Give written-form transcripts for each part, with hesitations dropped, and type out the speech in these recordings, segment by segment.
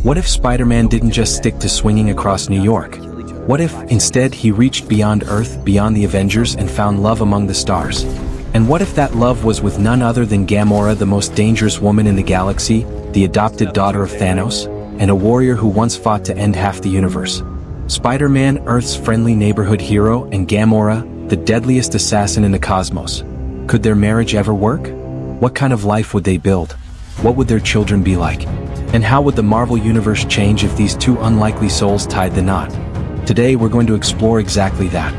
What if Spider-Man didn't just stick to swinging across New York? What if, instead, he reached beyond Earth, beyond the Avengers, and found love among the stars? And what if that love was with none other than Gamora, the most dangerous woman in the galaxy, the adopted daughter of Thanos, and a warrior who once fought to end half the universe? Spider-Man, Earth's friendly neighborhood hero, and Gamora, the deadliest assassin in the cosmos. Could their marriage ever work? What kind of life would they build? What would their children be like? And how would the Marvel Universe change if these two unlikely souls tied the knot? Today we're going to explore exactly that.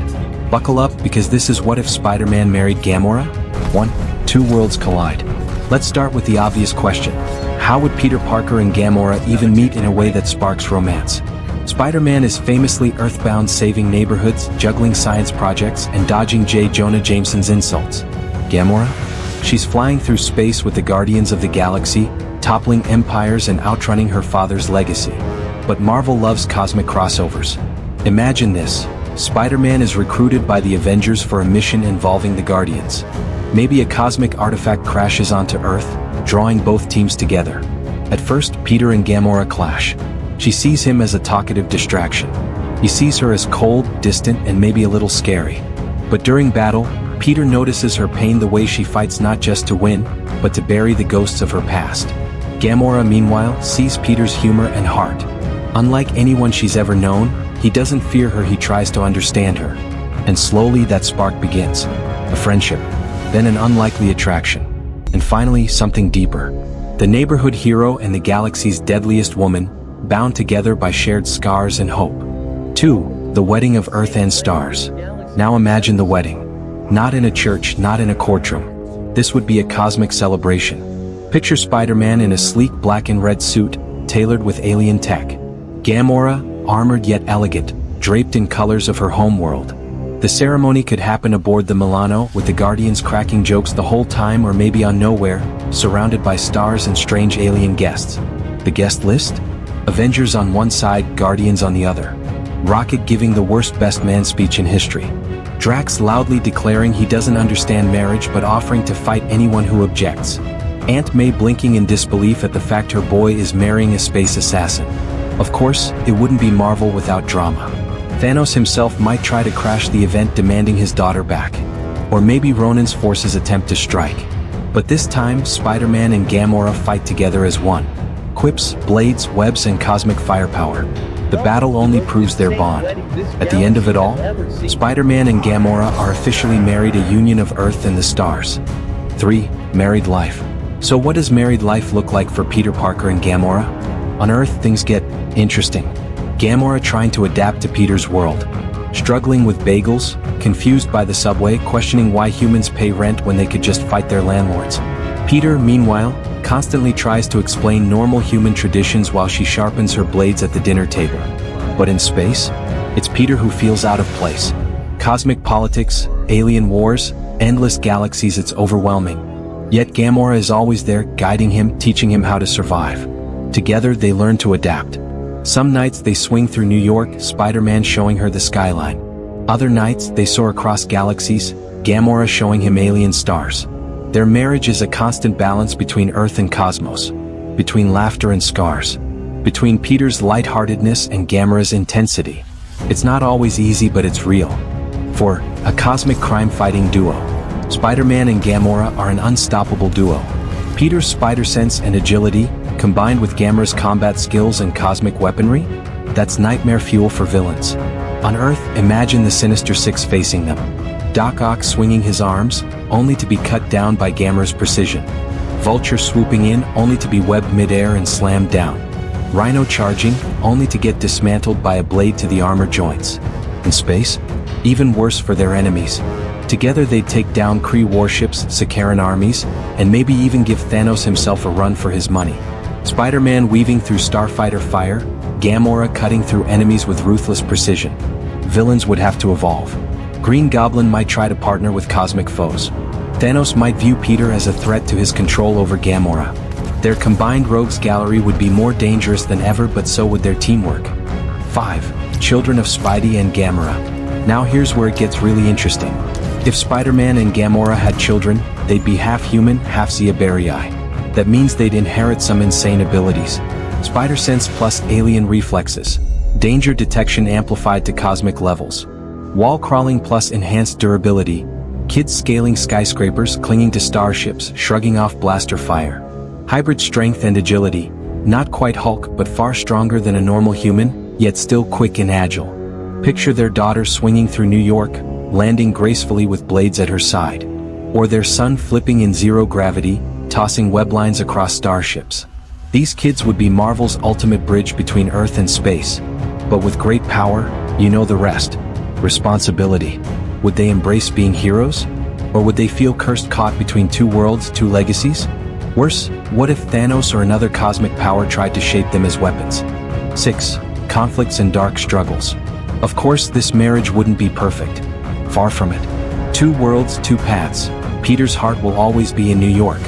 Buckle up, because this is What If Spider-Man Married Gamora? 1. Two worlds collide. Let's start with the obvious question. How would Peter Parker and Gamora even meet in a way that sparks romance? Spider-Man is famously earthbound, saving neighborhoods, juggling science projects, and dodging J. Jonah Jameson's insults. Gamora? She's flying through space with the Guardians of the Galaxy, toppling empires and outrunning her father's legacy. But Marvel loves cosmic crossovers. Imagine this. Spider-Man is recruited by the Avengers for a mission involving the Guardians. Maybe a cosmic artifact crashes onto Earth, drawing both teams together. At first, Peter and Gamora clash. She sees him as a talkative distraction. He sees her as cold, distant, and maybe a little scary. But during battle, Peter notices her pain, the way she fights not just to win, but to bury the ghosts of her past. Gamora, meanwhile, sees Peter's humor and heart. Unlike anyone she's ever known, he doesn't fear her, he tries to understand her. And slowly that spark begins. A friendship, then an unlikely attraction, and finally something deeper. The neighborhood hero and the galaxy's deadliest woman, bound together by shared scars and hope. 2. The wedding of Earth and stars. Now imagine the wedding. Not in a church, not in a courtroom. This would be a cosmic celebration. Picture Spider-Man in a sleek black and red suit, tailored with alien tech. Gamora, armored yet elegant, draped in colors of her homeworld. The ceremony could happen aboard the Milano, with the Guardians cracking jokes the whole time, or maybe on Nowhere, surrounded by stars and strange alien guests. The guest list? Avengers on one side, Guardians on the other. Rocket giving the worst best man speech in history. Drax loudly declaring he doesn't understand marriage but offering to fight anyone who objects. Aunt May blinking in disbelief at the fact her boy is marrying a space assassin. Of course, it wouldn't be Marvel without drama. Thanos himself might try to crash the event, demanding his daughter back. Or maybe Ronan's forces attempt to strike. But this time, Spider-Man and Gamora fight together as one. Quips, blades, webs, and cosmic firepower. The battle only proves their bond. At the end of it all, Spider-Man and Gamora are officially married, a union of Earth and the stars. 3. Married life. So what does married life look like for Peter Parker and Gamora? On Earth, things get interesting. Gamora trying to adapt to Peter's world. Struggling with bagels, confused by the subway, questioning why humans pay rent when they could just fight their landlords. Peter, meanwhile, constantly tries to explain normal human traditions while she sharpens her blades at the dinner table. But in space, it's Peter who feels out of place. Cosmic politics, alien wars, endless galaxies, it's overwhelming. Yet Gamora is always there, guiding him, teaching him how to survive. Together they learn to adapt. Some nights they swing through New York, Spider-Man showing her the skyline. Other nights they soar across galaxies, Gamora showing him alien stars. Their marriage is a constant balance between Earth and cosmos, between laughter and scars, between Peter's lightheartedness and Gamora's intensity. It's not always easy, but it's real. For a cosmic crime-fighting duo, Spider-Man and Gamora are an unstoppable duo. Peter's spider sense and agility, combined with Gamora's combat skills and cosmic weaponry, that's nightmare fuel for villains. On Earth, imagine the Sinister Six facing them. Doc Ock swinging his arms, only to be cut down by Gamora's precision. Vulture swooping in, only to be webbed midair and slammed down. Rhino charging, only to get dismantled by a blade to the armor joints. In space, even worse for their enemies. Together they'd take down Kree warships, Sakaran armies, and maybe even give Thanos himself a run for his money. Spider-Man weaving through starfighter fire, Gamora cutting through enemies with ruthless precision. Villains would have to evolve. Green Goblin might try to partner with cosmic foes. Thanos might view Peter as a threat to his control over Gamora. Their combined rogues gallery would be more dangerous than ever, but so would their teamwork. 5. Children of Spidey and Gamora. Now here's where it gets really interesting. If Spider-Man and Gamora had children, they'd be half human, half Zeoberii. That means they'd inherit some insane abilities. Spider sense plus alien reflexes. Danger detection amplified to cosmic levels. Wall crawling plus enhanced durability. Kids scaling skyscrapers, clinging to starships, shrugging off blaster fire. Hybrid strength and agility. Not quite Hulk, but far stronger than a normal human, yet still quick and agile. Picture their daughter swinging through New York, landing gracefully with blades at her side. Or their son flipping in zero gravity, tossing web lines across starships. These kids would be Marvel's ultimate bridge between Earth and space. But with great power, you know the rest. Responsibility. Would they embrace being heroes? Or would they feel cursed, caught between two worlds, two legacies? Worse, what if Thanos or another cosmic power tried to shape them as weapons? 6. Conflicts and dark struggles. Of course, this marriage wouldn't be perfect. Far from it. Two worlds, two paths. Peter's heart will always be in New York.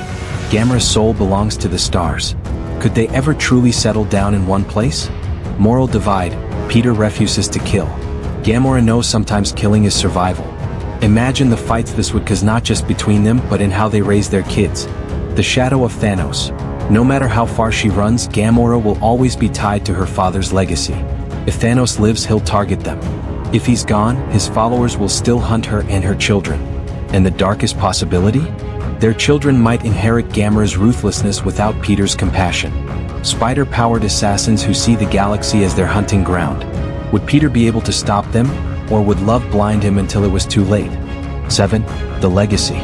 Gamora's soul belongs to the stars. Could they ever truly settle down in one place? Moral divide. Peter refuses to kill. Gamora knows sometimes killing is survival. Imagine the fights this would cause, not just between them but in how they raise their kids. The shadow of Thanos. No matter how far she runs, Gamora will always be tied to her father's legacy. If Thanos lives, he'll target them. If he's gone, his followers will still hunt her and her children. And the darkest possibility? Their children might inherit Gamora's ruthlessness without Peter's compassion. Spider-powered assassins who see the galaxy as their hunting ground. Would Peter be able to stop them, or would love blind him until it was too late? 7. The legacy.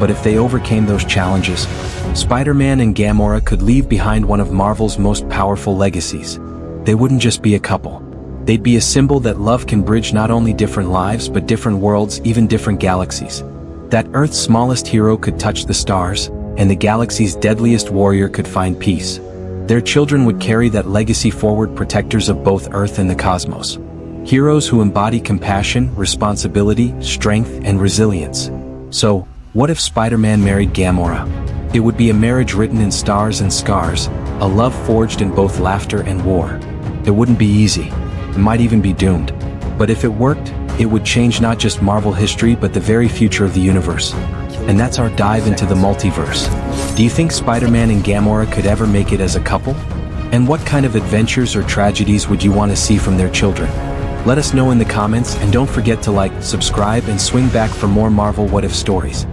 But if they overcame those challenges, Spider-Man and Gamora could leave behind one of Marvel's most powerful legacies. They wouldn't just be a couple. They'd be a symbol that love can bridge not only different lives but different worlds, even different galaxies. That Earth's smallest hero could touch the stars, and the galaxy's deadliest warrior could find peace. Their children would carry that legacy forward, protectors of both Earth and the cosmos. Heroes who embody compassion, responsibility, strength, and resilience. So, what if Spider-Man married Gamora? It would be a marriage written in stars and scars, a love forged in both laughter and war. It wouldn't be easy. It might even be doomed. But if it worked, it would change not just Marvel history but the very future of the universe. And that's our dive into the multiverse. Do you think Spider-Man and Gamora could ever make it as a couple? And what kind of adventures or tragedies would you want to see from their children? Let us know in the comments, and don't forget to like, subscribe, and swing back for more Marvel What If stories.